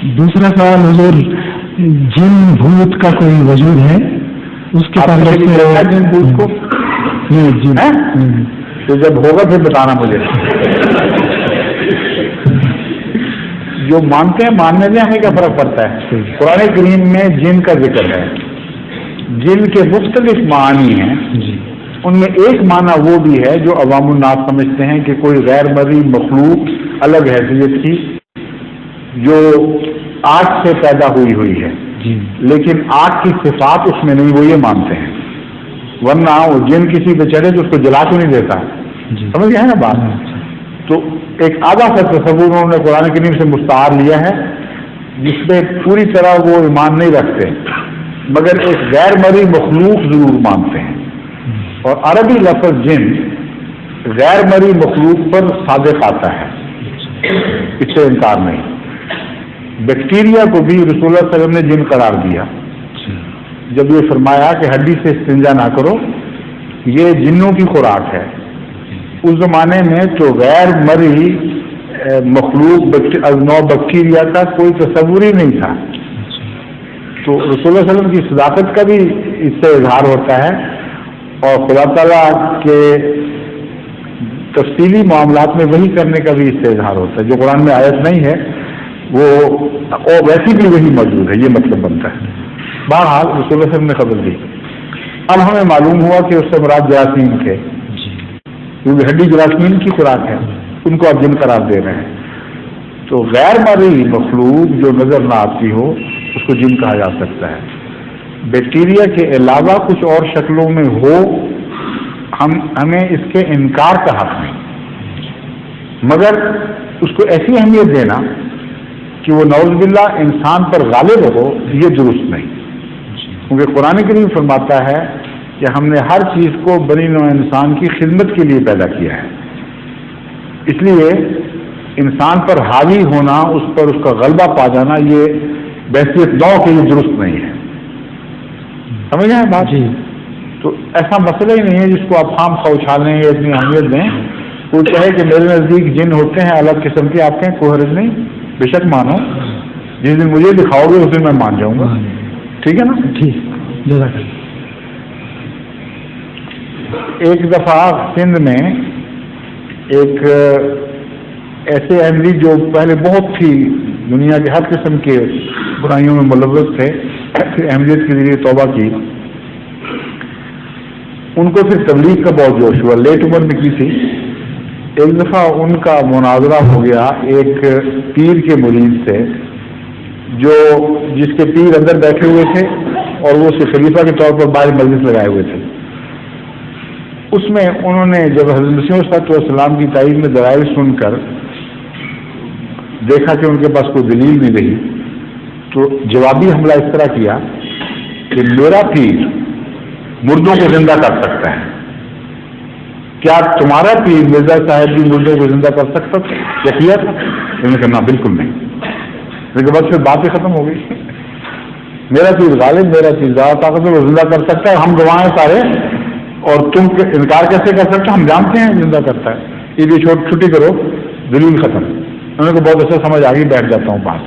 دوسرا سوال حضور، جن بھوت کا کوئی وجود ہے اس کے تعلق سے؟ جن بھوت کو جی تو جب ہوگا پھر بتانا مجھے. جو مانتے ہیں ماننے سے ہمیں کیا فرق پڑتا ہے؟ قرآن کریم میں جن کا ذکر ہے، جن کے مختلف معنی ہیں. ان میں ایک معنی وہ بھی ہے جو عوام الناس سمجھتے ہیں کہ کوئی غیر مرئی مخلوق الگ حیثیت کی جو آگ سے پیدا ہوئی ہے، لیکن آگ کی صفات اس میں نہیں، وہ یہ مانتے ہیں. ورنہ وہ جن کسی پہ چڑھے تو اس کو جلا تو نہیں دیتا. سمجھ گئے نا بات؟ تو ایک آدھا سا تصور انہوں نے قرآن کریم سے مستعار لیا ہے جس پہ پوری طرح وہ ایمان نہیں رکھتے، مگر ایک غیر مرئی مخلوق ضرور مانتے ہیں. اور عربی لفظ جن غیر مرئی مخلوق پر صادق آتا ہے، اس سے انکار نہیں. بیکٹیریا کو بھی رسول اللہ صلی اللہ علیہ وسلم نے جن قرار دیا جب یہ فرمایا کہ ہڈی سے استنجا نہ کرو، یہ جنوں کی خوراک ہے. اس زمانے میں تو غیر مرئی مخلوق نو بیکٹیریا کا کوئی تصور ہی نہیں تھا. تو رسول اللہ صلی اللہ علیہ وسلم کی صداقت کا بھی اس سے اظہار ہوتا ہے، اور خدا تعالیٰ کے تفصیلی معاملات میں وہی کرنے کا بھی اس سے اظہار ہوتا ہے. جو قرآن میں آیت نہیں ہے وہ ویسی بھی وہی موجود ہے، یہ مطلب بنتا ہے. بہرحال رسول اللہ صلی اللہ علیہ وسلم نے خبر دی. اب ہمیں معلوم ہوا کہ اس سے مراد جراثیم تھے، کیونکہ ہڈی جراثیم کی خوراک ہے، ان کو آپ جن قرار دے رہے ہیں. تو غیر مرئی مخلوق جو نظر نہ آتی ہو اس کو جن کہا جا سکتا ہے. بیکٹیریا کے علاوہ کچھ اور شکلوں میں ہو، ہمیں اس کے انکار کا حق نہیں، مگر اس کو ایسی اہمیت دینا کہ وہ نعوذ باللہ انسان پر غالب ہو، یہ درست نہیں. کیونکہ قرآن کریم فرماتا ہے کہ ہم نے ہر چیز کو بنی نوع انسان کی خدمت کے لیے پیدا کیا ہے. اس لیے انسان پر حاوی ہونا، اس پر اس کا غلبہ پا جانا، یہ بحثیت نو کے لیے درست نہیں ہے. سمجھ آئے بات؟ جی. تو ایسا مسئلہ ہی نہیں ہے جس کو آپ خام خواہ اچھالیں یا اتنی اہمیت دیں. کوئی کہے کہ میرے نزدیک جن ہوتے ہیں الگ قسم کے، آپ کہیں کوئی حرج نہیں، بے شک مانو. جس دن مجھے دکھاؤ گے اس دن میں مان جاؤں گا. ٹھیک ہے نا؟ ٹھیک. جزاک اللہ. ایک دفعہ سندھ میں ایک ایسے احمدی جو پہلے بہت تھی، دنیا کے ہر قسم کے برائیوں میں ملوث تھے، احمدیت کے ذریعے توبہ کی. ان کو پھر تبلیغ کا بہت جوش ہوا، لیٹ عمر میں کی تھی. ایک دفعہ ان کا مناظرہ ہو گیا ایک پیر کے مرید سے، جس کے پیر اندر بیٹھے ہوئے تھے اور وہ خلیفہ کے طور پر باہر مجلس لگائے ہوئے تھے. اس میں انہوں نے جب حضرت مسیح علیہ السلام کی تائید میں دلائل سن کر دیکھا کہ ان کے پاس کوئی دلیل نہیں رہی، تو جوابی حملہ اس طرح کیا کہ میرا پیر مردوں کو زندہ کر سکتا ہے، کیا تمہارا پیر مرزا صاحب بھی مردوں کو زندہ کر سکتا تھا؟ یقیناً. انہوں نے کہا نا بالکل نہیں. لیکن بس پھر بات ہی ختم ہو گئی. میرا پیر غالب، میرا پیر زیادہ طاقت ہے، وہ زندہ کر سکتا ہے، ہم گواہ ہیں سارے، اور تم انکار کیسے کر سکتے؟ ہم جانتے ہیں زندہ کرتا ہے. یہ بھی چھٹی کرو، دلیل ختم. انہوں نے کہا بہت اچھا، سمجھ آ گئی، بیٹھ جاتا ہوں پاس.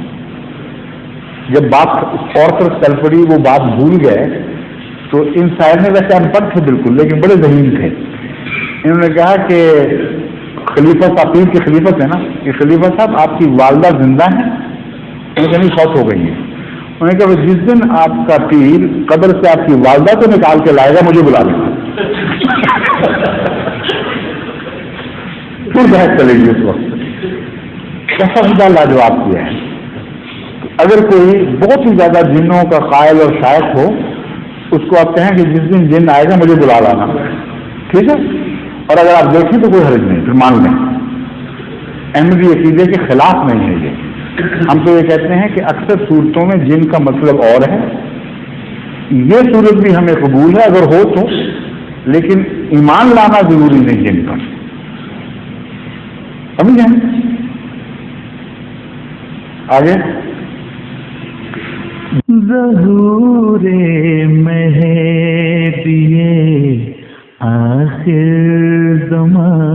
جب بات اور طرف چل پڑی، وہ بات بھول گئے. تو ان صاحب نے ویسے ان پڑھ تھے بالکل، لیکن بڑے ذہین تھے. انہوں نے کہا کہ خلیفہ صاحب، پیر کے خلیفہ تھے نا، کہ خلیفہ صاحب آپ کی والدہ زندہ ہیں؟ انہوں نے کہا نہیں، فوت ہو گئی ہیں. انہوں نے کہا جس دن آپ کا پیر قبر سے آپ کی والدہ کو نکال کے لائے گا مجھے بلا لینا. پھر بحث چلے گی. اس وقت کیسا خدا لاجواب کیا ہے. اگر کوئی بہت ہی زیادہ جنوں کا قائل اور شائق ہو، اس کو آپ کہیں کہ جس دن جن آئے گا مجھے بلا لانا. ٹھیک ہے؟ اور اگر آپ دیکھیں تو کوئی حرج نہیں، پھر مان لیں. احمدی عقیدے کے خلاف نہیں ہے یہ. ہم تو یہ کہتے ہیں کہ اکثر صورتوں میں جن کا مطلب اور ہے. یہ صورت بھی ہمیں قبول ہے اگر ہو تو، لیکن ایمان لانا ضروری نہیں جن پر. سمجھیں؟ آگے ظہور مہدی آخر زمان